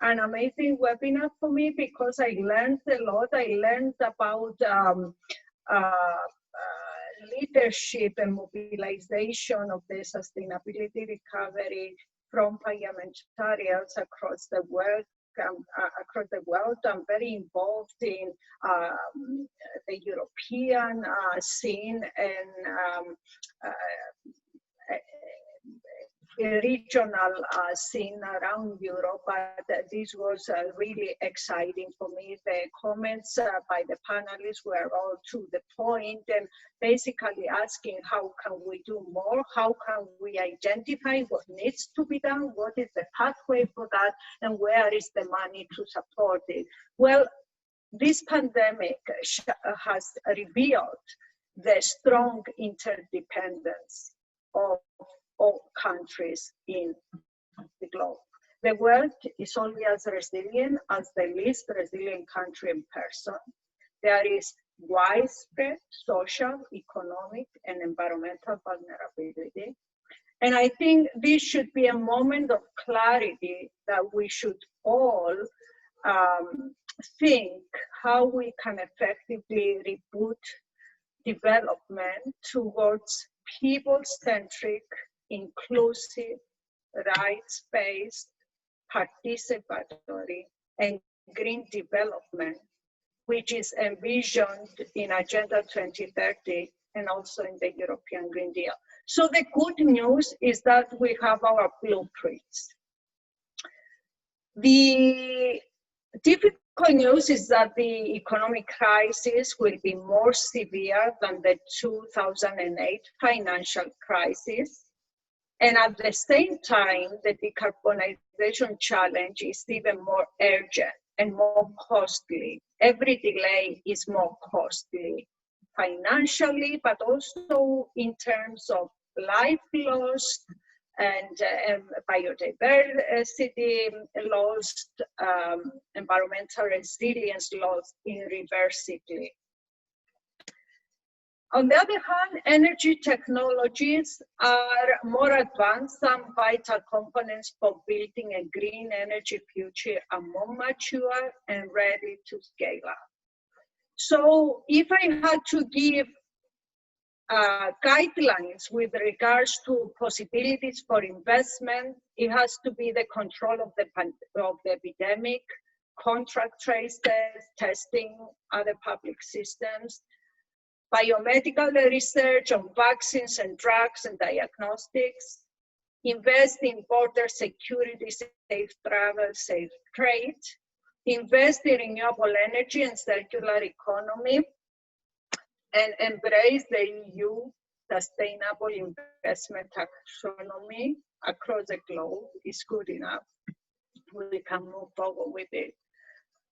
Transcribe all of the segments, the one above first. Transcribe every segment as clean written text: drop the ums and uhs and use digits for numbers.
an amazing webinar for me because I learned a lot. I learned about leadership and mobilization of the sustainability recovery from parliamentarians across the world. I'm very involved in the European scene and regional scene around Europe, but this was really exciting for me. The comments by the panelists were all to the point and basically asking how can we do more, how can we identify what needs to be done, what is the pathway for that, and where is the money to support it. Well, this pandemic has revealed the strong interdependence of all countries in the globe. The world is only as resilient as the least resilient country in person. There is widespread social, economic, and environmental vulnerability. And I think this should be a moment of clarity that we should all think how we can effectively reboot development towards people-centric, inclusive, rights-based, participatory, and green development, which is envisioned in Agenda 2030 and also in the European Green Deal. So the good news is that we have our blueprints. The difficult news is that the economic crisis will be more severe than the 2008 financial crisis. And at the same time, the decarbonization challenge is even more urgent and more costly. Every delay is more costly financially, but also in terms of life lost and biodiversity lost, environmental resilience lost irreversibly. On the other hand, energy technologies are more advanced and vital components for building a green energy future are more mature and ready to scale up. So if I had to give guidelines with regards to possibilities for investment, it has to be the control of the epidemic, contract traces, testing other public systems, biomedical research on vaccines and drugs and diagnostics, invest in border security, safe travel, safe trade, invest in renewable energy and circular economy, and embrace the EU sustainable investment taxonomy across the globe is good enough. We can move forward with it.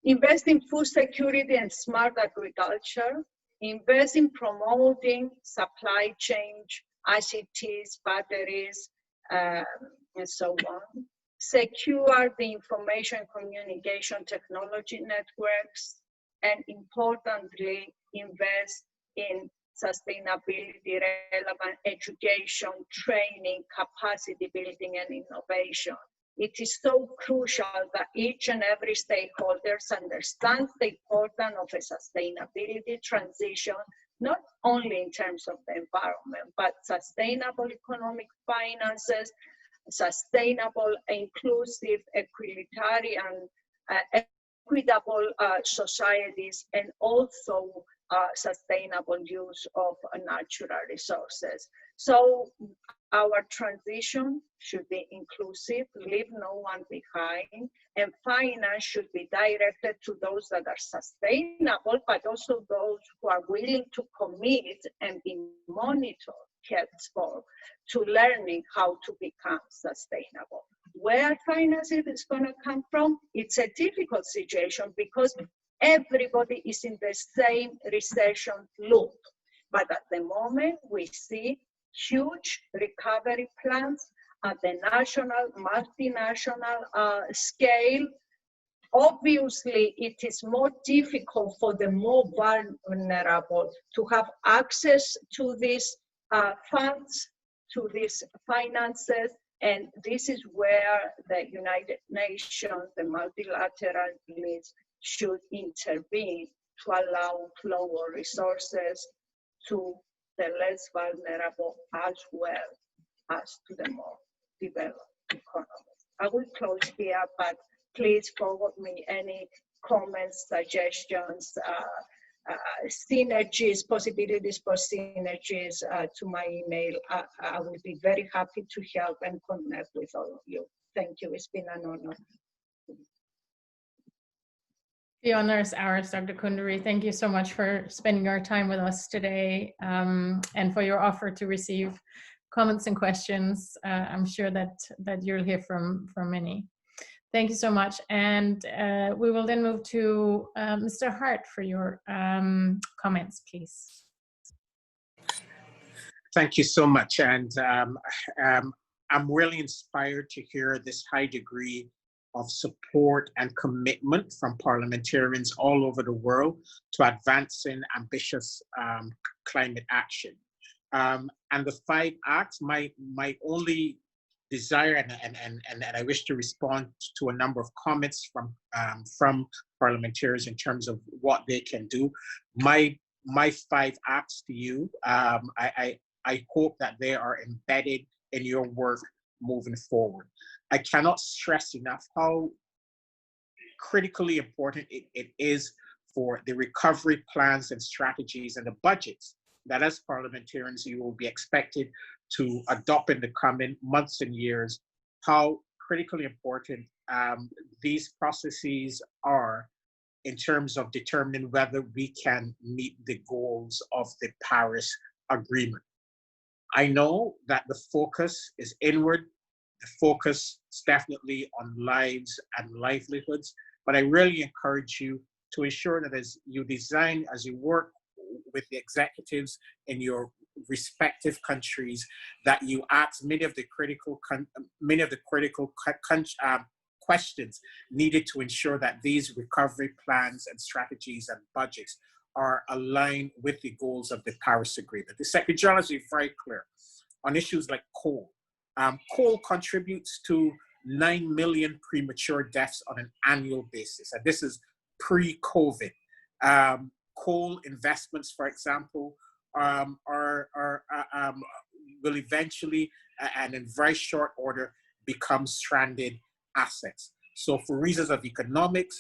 Invest in food security and smart agriculture. Invest in promoting supply chain, ICTs, batteries, and so on. Secure the information communication technology networks, and importantly, invest in sustainability relevant education, training, capacity building, and innovation. It is so crucial that each and every stakeholder understands the importance of a sustainability transition, not only in terms of the environment, but sustainable economic finances, sustainable, inclusive, equalitarian, equitable societies, and also sustainable use of natural resources. So our transition should be inclusive, leave no one behind, and finance should be directed to those that are sustainable, but also those who are willing to commit and be monitored, kept for, to learning how to become sustainable. Where finance is going to come from? It's a difficult situation because everybody is in the same recession loop. But at the moment, we see huge recovery plans at the national, multinational scale. Obviously, it is more difficult for the more vulnerable to have access to these funds, to these finances, And this is where the United Nations, the multilateralists, should intervene to allow flow of resources to the less vulnerable as well as to the more developed economies. I will close here, but please forward me any comments, suggestions, synergies, possibilities for synergies to my email. I will be very happy to help and connect with all of you. Thank you. It's been an honor. The honor is ours, Dr. Kunduri. Thank you so much for spending your time with us today and for your offer to receive comments and questions. I'm sure that you'll hear from many. Thank you so much. And we will then move to Mr. Hart for your comments, please. Thank you so much. And I'm really inspired to hear this high degree of support and commitment from parliamentarians all over the world to advancing ambitious climate action. And the 5 acts, my only desire, and I wish to respond to a number of comments from parliamentarians in terms of what they can do. My 5 acts to you, I hope that they are embedded in your work moving forward. I cannot stress enough how critically important it is for the recovery plans and strategies and the budgets that as parliamentarians you will be expected to adopt in the coming months and years, how critically important these processes are in terms of determining whether we can meet the goals of the Paris Agreement. I know that the focus is inward. The focus is definitely on lives and livelihoods, but I really encourage you to ensure that as you design, as you work with the executives in your respective countries, that you ask many of the critical questions needed to ensure that these recovery plans and strategies and budgets are aligned with the goals of the Paris Agreement. The Secretary General is very clear on issues like coal. Coal contributes to 9 million premature deaths on an annual basis, and this is pre-COVID. Coal investments, for example, will eventually and in very short order become stranded assets. So for reasons of economics,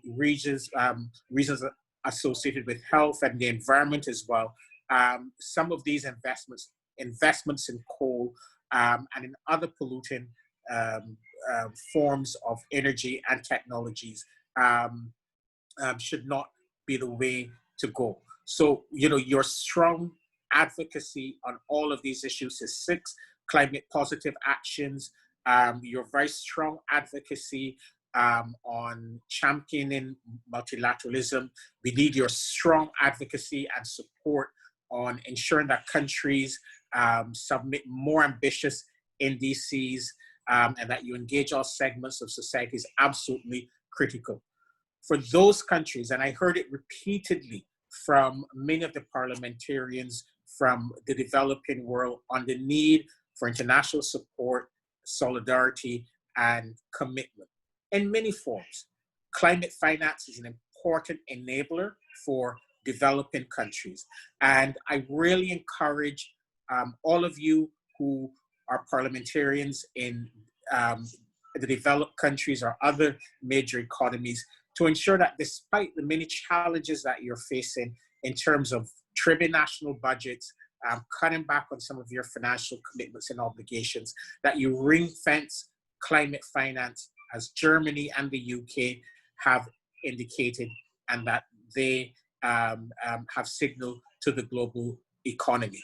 reasons associated with health and the environment as well, some of these investments in coal and in other polluting forms of energy and technologies should not be the way to go. So, your strong advocacy on all of these issues is 6 climate positive actions, your very strong advocacy on championing multilateralism. We need your strong advocacy and support on ensuring that countries submit more ambitious NDCs and that you engage all segments of society is absolutely critical. For those countries, and I heard it repeatedly from many of the parliamentarians from the developing world on the need for international support, solidarity, and commitment in many forms. Climate finance is an important enabler for developing countries. And I really encourage all of you who are parliamentarians in the developed countries or other major economies to ensure that despite the many challenges that you're facing in terms of trimming national budgets, cutting back on some of your financial commitments and obligations, that you ring-fence climate finance as Germany and the UK have indicated, and that they have signaled to the global economy.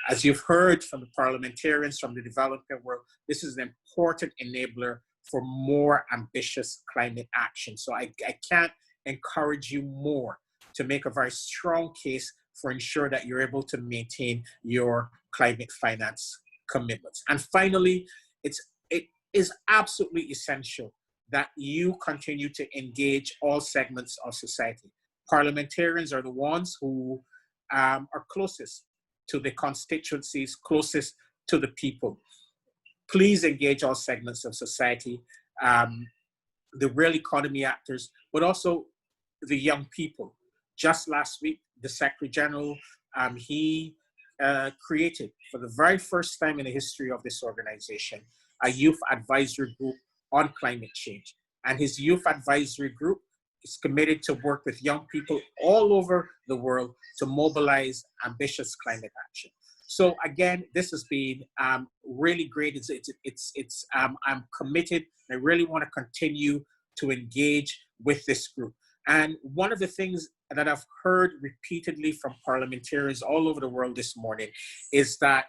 As you've heard from the parliamentarians from the developing world, this is an important enabler for more ambitious climate action. So I can't encourage you more to make a very strong case for ensure that you're able to maintain your climate finance commitments. And finally, it is absolutely essential that you continue to engage all segments of society. Parliamentarians are the ones who are closest to the constituencies, closest to the people. please engage all segments of society, the real economy actors, but also the young people. Just last week, the Secretary General, he created, for the very first time in the history of this organization, a youth advisory group on climate change. And his youth advisory group is committed to work with young people all over the world to mobilize ambitious climate action. So again, this has been really great. I'm committed. I really want to continue to engage with this group. And one of the things that I've heard repeatedly from parliamentarians all over the world this morning is that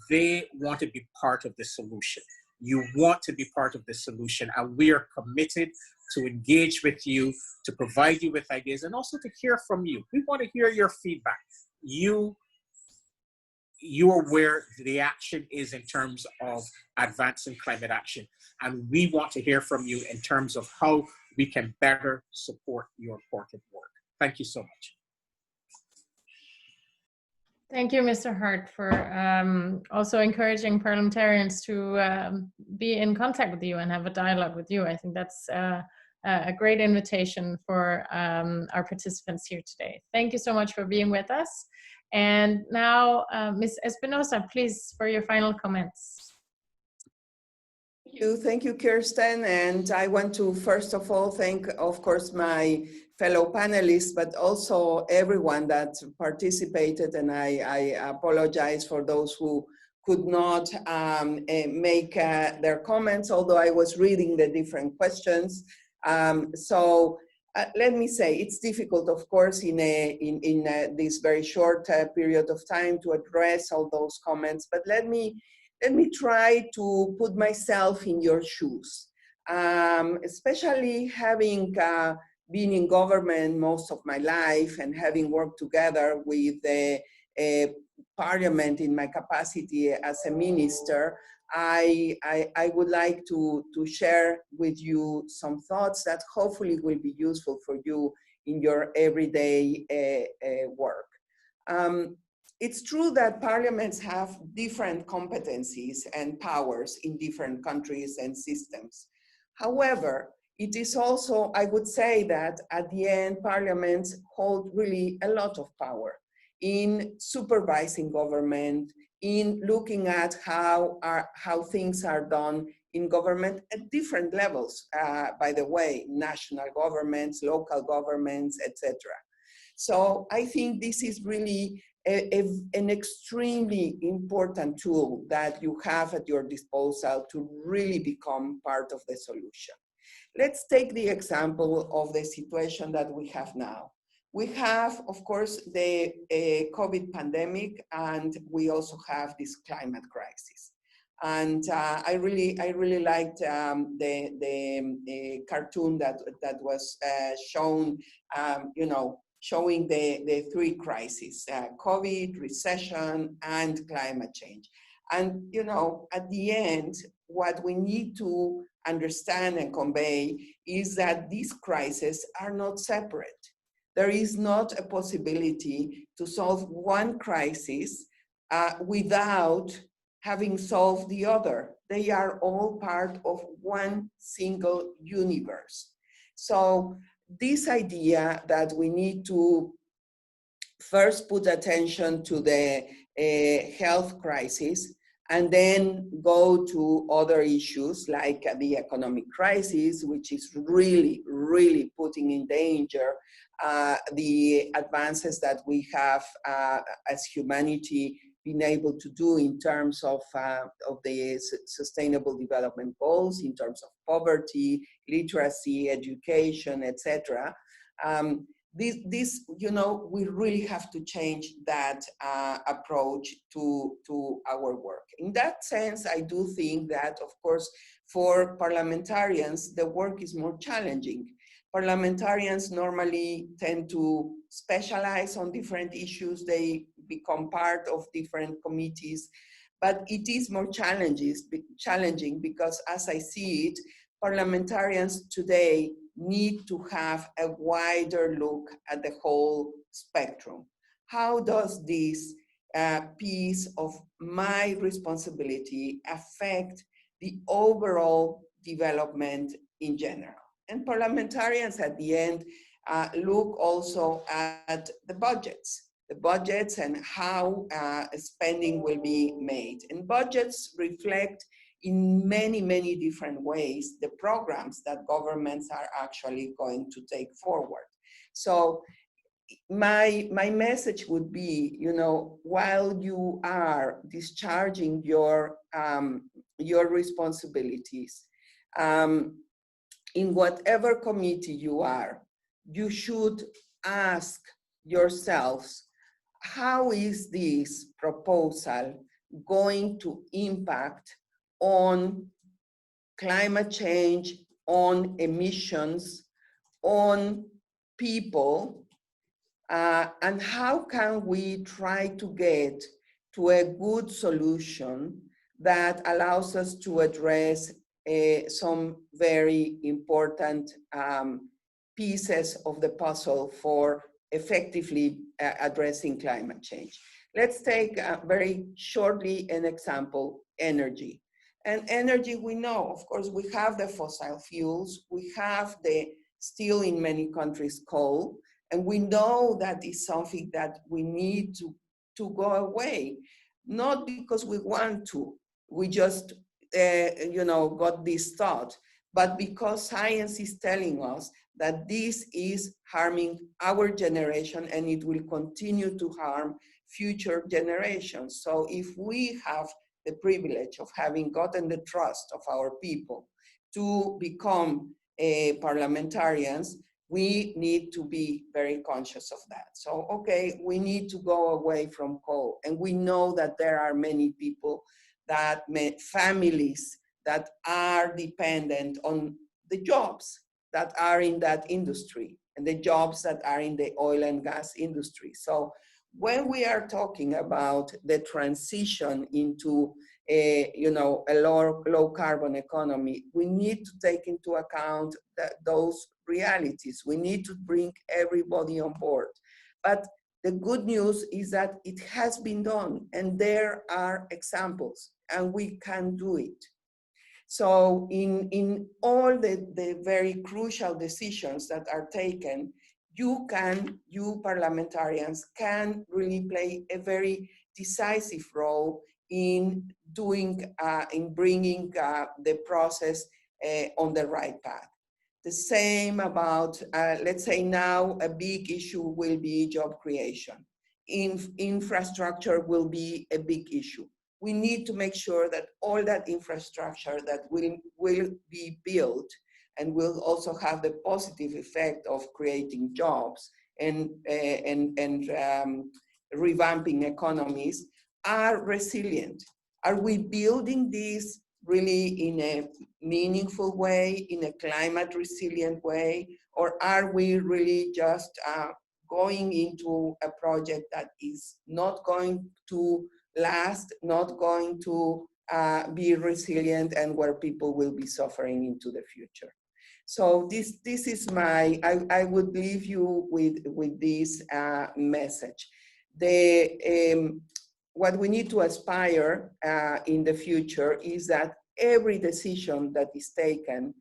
they want to be part of the solution. You want to be part of the solution, and we are committed to engage with you, to provide you with ideas, and also to hear from you. We want to hear your feedback. You are where the action is in terms of advancing climate action. And we want to hear from you in terms of how we can better support your important work. Thank you so much. Thank you, Mr. Hart, for also encouraging parliamentarians to be in contact with you and have a dialogue with you. I think that's a great invitation for our participants here today. Thank you so much for being with us. And now, Ms. Espinosa, please, for your final comments. Thank you, Kirsten. And I want to, first of all, thank, of course, my fellow panelists, but also everyone that participated. And I apologize for those who could not make their comments, although I was reading the different questions. Let me say, it's difficult, of course, in this very short period of time to address all those comments, but let me try to put myself in your shoes, especially having been in government most of my life and having worked together with the Parliament in my capacity as a minister. I would like to share with you some thoughts that hopefully will be useful for you in your everyday work. It's true that parliaments have different competencies and powers in different countries and systems. However, it is also, I would say that at the end, parliaments hold really a lot of power in supervising government, in looking at how things are done in government at different levels, by the way, national governments, local governments, etc. So I think this is really an extremely important tool that you have at your disposal to really become part of the solution. Let's take the example of the situation that we have now. We have, of course, the COVID pandemic, and we also have this climate crisis. And I really liked the cartoon that was shown, showing the three crises: COVID, recession, and climate change. And at the end, what we need to understand and convey is that these crises are not separate. There is not a possibility to solve one crisis without having solved the other. They are all part of one single universe. So this idea that we need to first put attention to the health crisis and then go to other issues like the economic crisis, which is really, really putting in danger the advances that we have as humanity been able to do in terms of the Sustainable Development Goals, in terms of poverty, literacy, education, etc. We really have to change that approach to our work. In that sense, I do think that, of course, for parliamentarians, the work is more challenging. Parliamentarians normally tend to specialize on different issues. They become part of different committees, but it is more challenging because, as I see it, parliamentarians today need to have a wider look at the whole spectrum. How does this piece of my responsibility affect the overall development in general. And parliamentarians at the end look also at the budgets and how spending will be made. And budgets reflect in many, many different ways the programs that governments are actually going to take forward. So my message would be, you know, while you are discharging your responsibilities, in whatever committee you are, you should ask yourselves, how is this proposal going to impact on climate change, on emissions, on people, and how can we try to get to a good solution that allows us to address some very important pieces of the puzzle for effectively addressing climate change. Let's take very shortly an example, energy. And energy, we know, of course, we have the fossil fuels, we have the still in many countries coal, and we know that is something that we need to go away, not because we want to, we just you know, got this thought, but because science is telling us that this is harming our generation and it will continue to harm future generations. So if we have the privilege of having gotten the trust of our people to become parliamentarians, we need to be very conscious of that. So, okay, we need to go away from coal. And we know that there are many people, that families that are dependent on the jobs that are in that industry and the jobs that are in the oil and gas industry. So when we are talking about the transition into a, you know, a low carbon economy, we need to take into account those realities. We need to bring everybody on board. But the good news is that it has been done, and there are examples, and we can do it. So in all the very crucial decisions that are taken, you parliamentarians can really play a very decisive role in doing, in bringing the process on the right path. The same about, let's say now a big issue will be job creation. Infrastructure will be a big issue. We need to make sure that all that infrastructure that will be built and will also have the positive effect of creating jobs and revamping economies are resilient. Are we building this really in a meaningful way, in a climate resilient way, or are we really just going into a project that is not going to last, not going to be resilient, and where people will be suffering into the future? So this is my, I would leave you with this message. What we need to aspire in the future is that every decision that is taken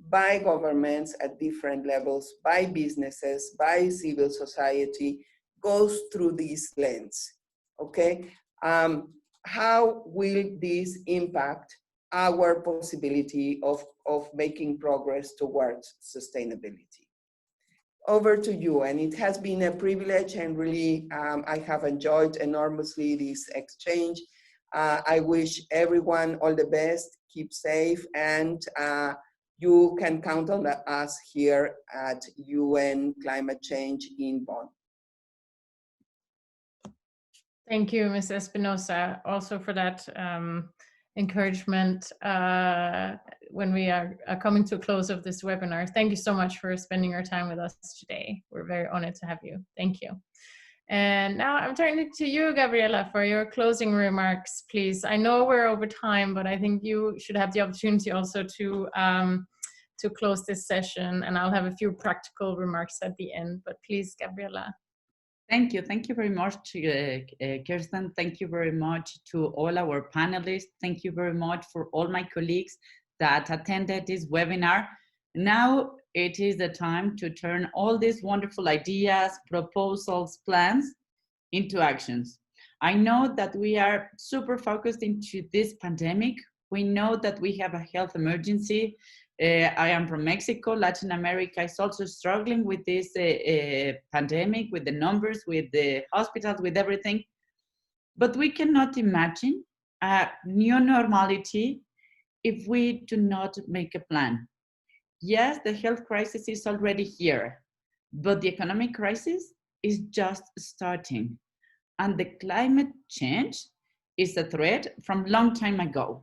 by governments at different levels, by businesses, by civil society, goes through this lens, okay? How will this impact our possibility of making progress towards sustainability? Over to you, and it has been a privilege, and really I have enjoyed enormously this exchange. I wish everyone all the best, keep safe, and you can count on us here at UN Climate Change in Bonn. Thank you, Ms. Espinosa, also for that encouragement when we are coming to a close of this webinar. Thank you so much for spending your time with us today. We're very honored to have you. Thank you. And now I'm turning to you, Gabriela, for your closing remarks, please. I know we're over time, but I think you should have the opportunity also to close this session, and I'll have a few practical remarks at the end, but please, Gabriela. Thank you very much, Kirsten. Thank you very much to all our panelists. Thank you very much for all my colleagues that attended this webinar. Now it is the time to turn all these wonderful ideas, proposals, plans into actions. I know that we are super focused into this pandemic. We know that we have a health emergency. I am from Mexico. Latin America is also struggling with this pandemic, with the numbers, with the hospitals, with everything. But we cannot imagine a new normality if we do not make a plan. Yes, the health crisis is already here, but the economic crisis is just starting. And the climate change is a threat from a long time ago.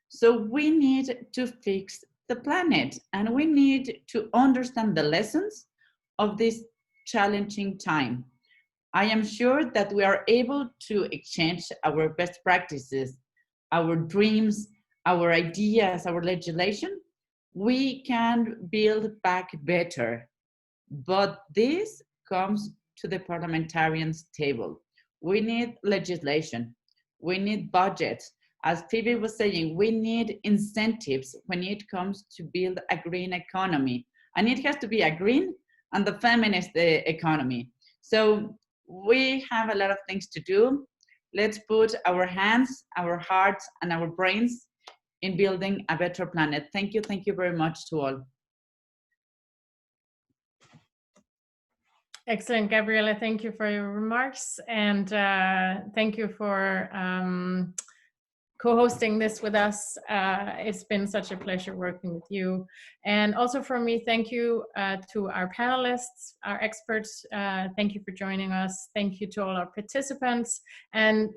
So we need to fix the planet, and we need to understand the lessons of this challenging time. I am sure that we are able to exchange our best practices, our dreams, our ideas, our legislation. We can build back better, but this comes to the parliamentarians' table. We need legislation, we need budgets. As Phoebe was saying, we need incentives when it comes to build a green economy. And it has to be a green and the feminist economy. So we have a lot of things to do. Let's put our hands, our hearts, and our brains in building a better planet. Thank you very much to all. Excellent, Gabriela. Thank you for your remarks, and thank you for co-hosting this with us. It's been such a pleasure working with you. And also from me, thank you to our panelists, our experts. Thank you for joining us. Thank you to all our participants. And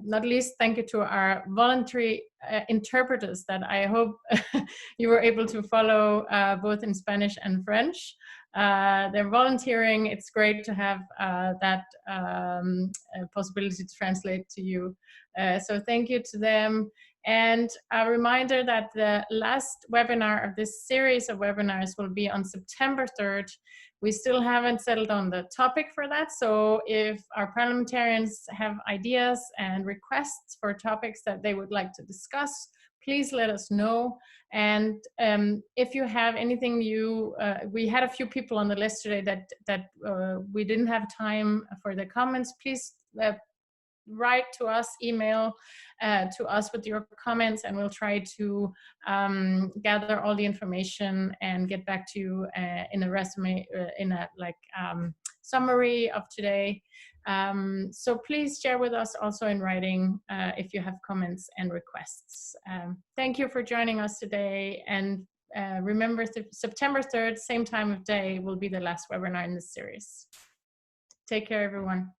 not least, thank you to our voluntary interpreters that I hope you were able to follow both in Spanish and French. They're volunteering. It's great to have that possibility to translate to you. So thank you to them. And a reminder that the last webinar of this series of webinars will be on September 3rd. We still haven't settled on the topic for that. So if our parliamentarians have ideas and requests for topics that they would like to discuss, please let us know. And if you have anything we had a few people on the list today that we didn't have time for the comments. Please write to us, email to us with your comments, and we'll try to gather all the information and get back to you in a resume, in a summary of today. So please share with us also in writing if you have comments and requests. Thank you for joining us today, and remember September 3rd, same time of day, will be the last webinar in this series. Take care, everyone.